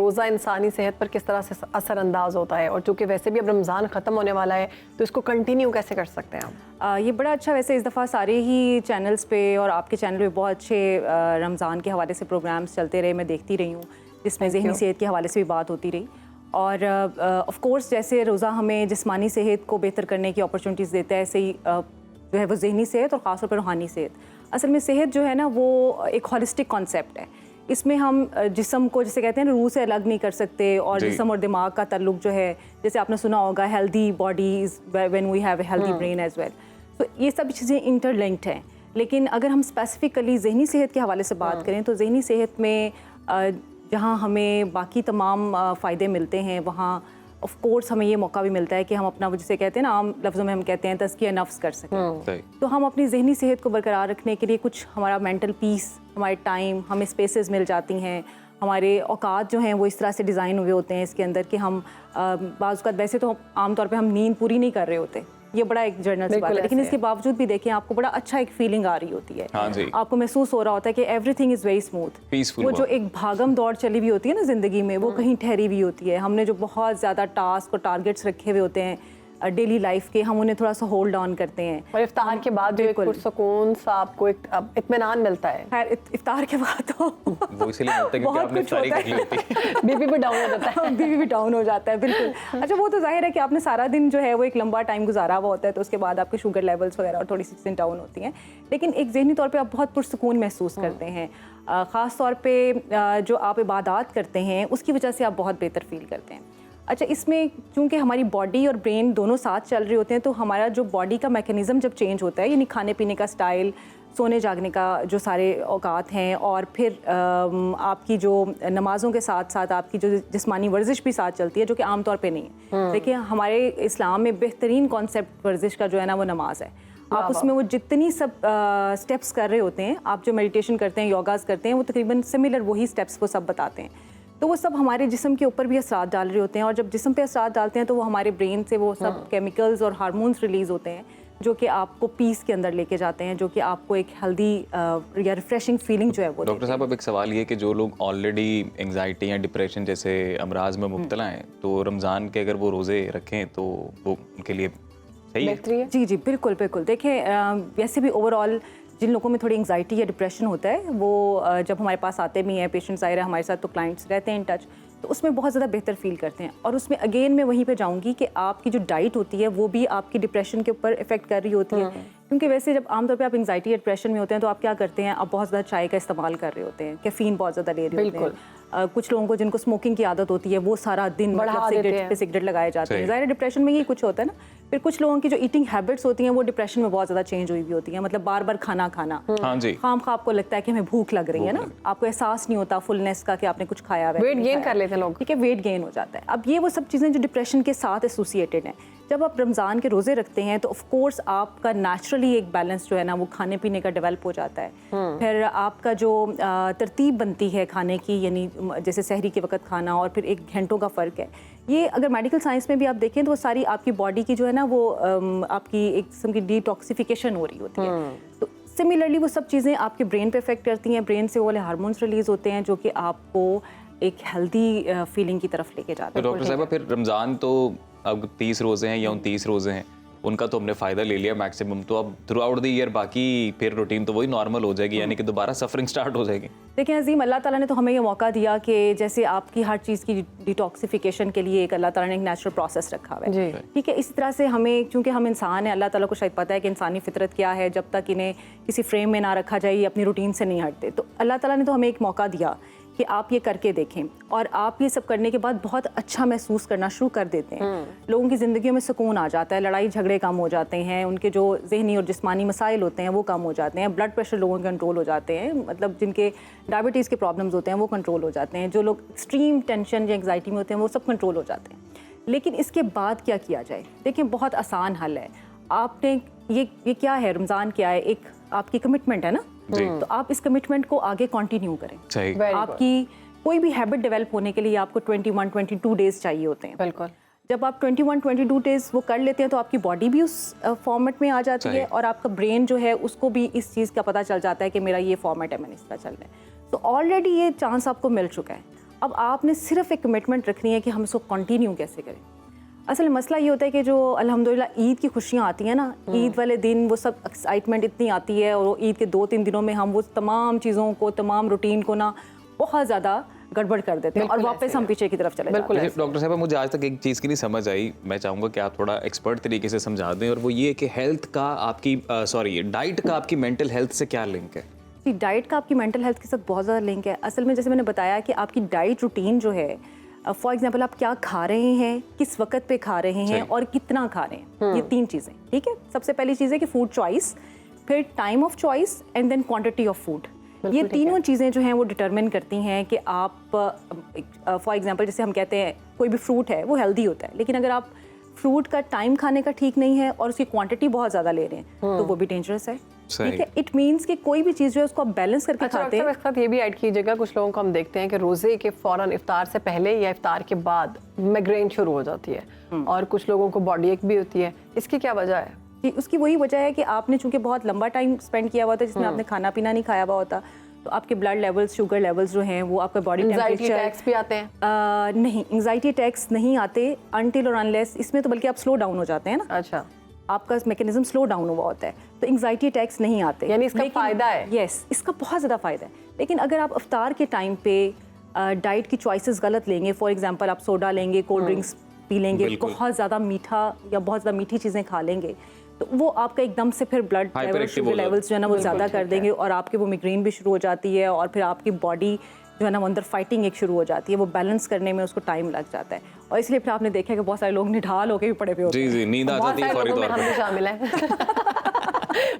रोज़ा इंसानी सेहत पर किस तरह से असरअंदाज होता है, और चूँकि वैसे भी अब रमज़ान ख़त्म होने वाला है तो इसको कंटिन्यू कैसे कर सकते हैं आप? ये बड़ा अच्छा, वैसे इस दफ़ा सारे ही चैनल्स पे और आपके चैनल पे बहुत अच्छे रमज़ान के हवाले से प्रोग्राम्स चलते रहे, मैं देखती रही हूँ, जिसमें ज़हनी सेहत के हवाले से भी बात होती रही। और ऑफ़ कोर्स जैसे रोज़ा हमें जिस्मानी सेहत को बेहतर करने की अपॉर्चुनिटीज़ देता है, ऐसे ही जो है वो ज़हनी सेहत और ख़ास तौर पर रूहानी सेहत। असल में सेहत जो है ना वो एक होलिस्टिक कॉन्सेप्ट है। इसमें हम जिस्म को जैसे कहते हैं ना रूह से अलग नहीं कर सकते, और जिस्म और दिमाग का ताल्लुक जो है, जैसे आपने सुना होगा healthy body is when we have a healthy brain as well. तो ये सब चीज़ें इंटरलिंक्ड हैं। लेकिन अगर हम स्पेसिफिकली ज़हनी सेहत के हवाले से बात करें तो ज़हनी सेहत में जहाँ हमें बाकी तमाम फ़ायदे मिलते हैं, वहाँ ऑफ कोर्स हमें ये मौका भी मिलता है कि हम अपना, जिसे कहते हैं ना आम लफ्ज़ों में हम कहते हैं तज़किया नफ्स कर सकें। तो हम अपनी ज़हनी सेहत को बरकरार रखने के लिए कुछ हमारा मेंटल पीस, हमारे टाइम, हमें स्पेसेस मिल जाती हैं, हमारे औकात जो हैं वो इस तरह से डिज़ाइन हुए होते हैं इसके अंदर कि हम बाज़ औक़ात वैसे तो आमतौर पर हम नींद पूरी नहीं कर रहे होते, ये बड़ा एक जर्नल से बात है, लेकिन इसके बावजूद भी देखें आपको बड़ा अच्छा एक फीलिंग आ रही होती है। हाँ जी। आपको महसूस हो रहा होता है कि everything is very smooth, peaceful. वो जो एक भागम दौड़ चली हुई होती है ना ज़िंदगी में, वो कहीं ठहरी हुई होती है। हमने जो बहुत ज़्यादा टास्क और टारगेट्स रखे हुए होते हैं डेली लाइफ के, हम उन्हें थोड़ा सा होल्ड ऑन करते हैं, और इफ्तार के बाद जो एक पुरसुकून सा आपको एक इत्मीनान मिलता है। खैर इफ्तार के बाद तो वो इसलिए मिलता है क्योंकि आपने इफ्तारी कर ली होती है। बीपी भी डाउन हो जाता है। बीपी भी डाउन हो जाता है, बिल्कुल। अच्छा, वो तो जाहिर है कि आपने सारा दिन जो है वो एक लंबा टाइम गुजारा हुआ होता है, तो उसके बाद आपके शुगर लेवल्स वगैरह और थोड़ी सी चीज़ें डाउन होती हैं, लेकिन एक ज़हनी तौर पे आप बहुत पुरसुकून महसूस करते हैं। ख़ास तौर पे जो आप इबादत करते हैं उसकी वजह से आप बहुत बेहतर फील करते हैं। अच्छा, इसमें चूँकि हमारी बॉडी और ब्रेन दोनों साथ चल रहे होते हैं, तो हमारा जो बॉडी का मैकेनिज़्म जब चेंज होता है, यानी खाने पीने का स्टाइल, सोने जागने का जो सारे औकात हैं, और फिर आपकी जो नमाज़ों के साथ साथ आपकी जो जिस्मानी वर्जिश भी साथ चलती है, जो कि आम तौर पे नहीं है। देखिए, हमारे इस्लाम में बेहतरीन कॉन्सेप्ट वर्जिश का जो है ना वो नमाज है। आप उसमें वो जितनी सब स्टेप्स कर रहे होते हैं, आप जो मेडिटेशन करते हैं, योगाज़ करते हैं, वो तकरीबन सिमिलर वही स्टेप्स वो सब बताते हैं। तो वो सब हमारे जिस्म के ऊपर भी असरात डाल रहे होते हैं, और जब जिस्म पे असरात डालते हैं तो वो हमारे ब्रेन से वो सब केमिकल्स और हार्मोन्स रिलीज़ होते हैं, जो कि आपको पीस के अंदर लेके जाते हैं, जो कि आपको एक हेल्दी या रिफ्रेशिंग फीलिंग जो है वो। डॉक्टर साहब, अब एक सवाल ये कि जो लोग ऑलरेडी एंग्जाइटी या डिप्रेशन जैसे अमराज में मुब्तला हैं, तो रमज़ान के अगर वो रोज़े रखें तो वो उनके लिए सही है? जी जी, बिल्कुल बिल्कुल। देखें, वैसे भी ओवरऑल जिन लोगों में थोड़ी एंग्जाइटी या डिप्रेशन होता है, वो जब हमारे पास आते भी हैं पेशेंट्स आए रहे हमारे साथ, तो क्लाइंट्स रहते हैं इन टच, तो उसमें बहुत ज़्यादा बेहतर फील करते हैं। और उसमें अगेन मैं वहीं पे जाऊंगी कि आपकी जो डाइट होती है वो भी आपकी डिप्रेशन के ऊपर इफेक्ट कर रही होती है, क्योंकि वैसे जब आमतौर पे आप एंग्जाइटी या डिप्रेशन में होते हैं तो आप क्या करते हैं, आप बहुत ज़्यादा चाय का इस्तेमाल कर रहे होते हैं, कैफीन बहुत ज़्यादा ले रहे होते हैं। कुछ लोगों को जिनको स्मोकिंग की आदत होती है वो सारा दिन मतलब सिगरेट पे सिगरेट लगाए जाते हैं। ज़ाहिर डिप्रेशन में यही कुछ होता है ना। फिर कुछ लोगों की जो ईटिंग हैबिट्स होती हैं वो डिप्रेशन में बहुत ज़्यादा चेंज हुई हुई होती हैं, मतलब बार बार खाना खाना, खाम खा आपको लगता है कि हमें भूख लग रही है ना, आपको एहसास नहीं होता फुलनेस का कि आपने कुछ खाया है, वेट गेन कर लेते हैं लोग, ठीक है, वेट गेन हो जाता है। अब ये वो सब चीज़ें जो डिप्रेशन के साथ एसोसिएटेड हैं, जब आप रमज़ान के रोज़े रखते हैं तो ऑफ कोर्स आपका नेचुरली एक बैलेंस जो है ना वो खाने पीने का डेवलप हो जाता है। फिर आपका जो तरतीब बनती है खाने की, यानी जैसे सहरी के वक्त खाना और फिर 1 घंटों का फ़र्क है, ये अगर मेडिकल साइंस में भी आप देखें तो वो सारी आपकी बॉडी की जो है ना वो आपकी एक किस्म की डिटॉक्सिफिकेशन हो रही होती है। तो सिमिलरली वो सब चीज़ें आपके ब्रेन पे इफेक्ट करती हैं, ब्रेन से वो वाले हार्मोन्स रिलीज़ होते हैं जो कि आपको एक हेल्दी फीलिंग की तरफ लेके जाते हैं। तो डॉक्टर साहब, फिर रमज़ान तो अब 30 रोज़े हैं या 29 रोज़े हैं, उनका तो हमने फ़ायदा ले लिया मैक्सिमम, तो अब थ्रू आउट द ईयर बाकी फिर रूटीन तो वही नॉर्मल हो जाएगी, यानी कि दोबारा सफरिंग स्टार्ट हो जाएगी। देखिए अज़ीम, अल्लाह ताला ने तो हमें ये मौका दिया कि जैसे आपकी हर चीज़ की डिटॉक्सिफिकेशन के लिए एक अल्लाह ताला ने एक नेचुरल प्रोसेस रखा हुआ है, ठीक है। इसी तरह से हमें, क्योंकि हम इंसान हैं, अल्लाह ताला को शायद पता है कि इंसानी फितरत क्या है, जब तक इन्हें किसी फ्रेम में ना रखा जाए ये अपनी रूटीन से नहीं हटते। तो अल्लाह ताला ने तो हमें एक मौका दिया कि आप ये करके देखें, और आप ये सब करने के बाद बहुत अच्छा महसूस करना शुरू कर देते हैं। लोगों की ज़िंदगियों में सुकून आ जाता है, लड़ाई झगड़े कम हो जाते हैं, उनके जो ज़हनी और जिस्मानी मसाइल होते हैं वो कम हो जाते हैं, ब्लड प्रेशर लोगों के कंट्रोल हो जाते हैं, मतलब जिनके डायबिटीज़ के प्रॉब्लम्स होते हैं वो कंट्रोल हो जाते हैं, जो लोग एक्सट्रीम टेंशन या एंग्जाइटी में होते हैं वो सब कंट्रोल हो जाते हैं। लेकिन इसके बाद क्या किया जाए? देखिए, बहुत आसान हल है। आपने ये क्या है, रमज़ान क्या है, एक आपकी कमिटमेंट है ना, तो आप इस कमिटमेंट को आगे कंटिन्यू करें। आपकी कोई भी हैबिट डेवलप होने के लिए आपको 21-22 डेज चाहिए होते हैं। बिल्कुल। जब आप 21-22 डेज वो कर लेते हैं तो आपकी बॉडी भी उस फॉर्मेट में आ जाती है, और आपका ब्रेन जो है उसको भी इस चीज़ का पता चल जाता है कि मेरा ये फॉर्मेट है, मैंने इस तरह चलना है। तो ऑलरेडी ये चांस आपको मिल चुका है। अब आपने सिर्फ एक कमिटमेंट रखनी है कि हम इसको कंटिन्यू कैसे करें। असल मसला ये होता है कि जो अल्हम्दुलिल्लाह ईद की खुशियाँ आती हैं ना, ईद वाले दिन वो सब एक्साइटमेंट इतनी आती है, और वो ईद के 2-3 दिनों में हम वो तमाम चीज़ों को, तमाम रूटीन को ना बहुत ज़्यादा गड़बड़ कर देते हैं और वापस हम पीछे की तरफ चले जाते हैं। डॉक्टर साहब मुझे आज तक एक चीज़ की नहीं समझ आई, मैं चाहूँगा कि आप थोड़ा एक्सपर्ट तरीके से समझा दें, और वो ये कि हेल्थ का आपकी डाइट का आपकी मेंटल हेल्थ से क्या लिंक है? जी, डाइट का आपकी मेंटल हेल्थ के साथ बहुत ज़्यादा लिंक है। असल में जैसे मैंने बताया कि आपकी डाइट रूटीन जो है, फॉर एग्जांपल आप क्या खा रहे हैं, किस वक्त पे खा रहे हैं और कितना खा रहे हैं, ये 3 चीज़ें, ठीक है। सबसे पहली चीज़ है कि फूड चॉइस, फिर time of choice and then quantity of food. ये तीनों चीज़ें जो हैं वो डिटरमिन करती हैं कि आप फॉर एग्जांपल जैसे हम कहते हैं कोई भी फ्रूट है वो हेल्दी होता है, लेकिन अगर आप फ्रूट का टाइम खाने का ठीक नहीं है और उसकी क्वांटिटी बहुत ज़्यादा ले रहे हैं तो वो भी डेंजरस है, ठीक है। इट मीन्स कि कोई भी चीज़ जो है उसको आप बैलेंस करके खाते हैं। इसके साथ ये भी ऐड कीजिएगा, कुछ लोगों को हम देखते हैं कि रोज़े के फ़ौरन इफ्तार से पहले या इफ्तार के बाद माइग्रेन शुरू हो जाती है, और कुछ लोगों को बॉडी एक भी होती है। इसकी क्या वजह है? जी, उसकी वही वजह है कि आपने चूंकि बहुत लंबा टाइम स्पेंड किया हुआ था जिसमें आपने खाना पीना नहीं खाया हुआ होता, तो आपके ब्लड लेवल्स, शुगर लेवल्स जो हैं वो आपका बॉडी एंजाइटी अटैक्स भी आते हैं? नहीं, एंजाइटी अटैक्स नहीं आते अनटिल और अनलेस, इसमें तो बल्कि आप स्लो डाउन हो जाते हैं ना। अच्छा, आपका मैकेनिज्म स्लो डाउन हुआ होता है, तो एंजाइटी अटैक्स नहीं आते। यानी इसका फ़ायदा है? यस, इसका बहुत ज़्यादा फ़ायदा है। लेकिन अगर आप इफ्तार के टाइम पे डाइट की चॉइसेस गलत लेंगे, फॉर एग्जांपल आप सोडा लेंगे, कोल्ड ड्रिंक्स पी लेंगे, बहुत ज़्यादा मीठा या बहुत ज़्यादा मीठी चीज़ें खा लेंगे, तो वो आपका एकदम से फिर ब्लड लेवल्स जो है ना वो ज़्यादा कर देंगे, और आपके वो मिग्रेन भी शुरू हो जाती है, और फिर आपकी बॉडी जो है ना वो अंदर फाइटिंग एक शुरू हो जाती है। वो बैलेंस करने में उसको टाइम लग जाता है, और इसलिए फिर आपने देखा कि बहुत सारे लोग निढाल होकर भी पड़े हुए होते हैं। जी, नींद आ जाती है फौरी तौर पे। हम भी शामिल हैं।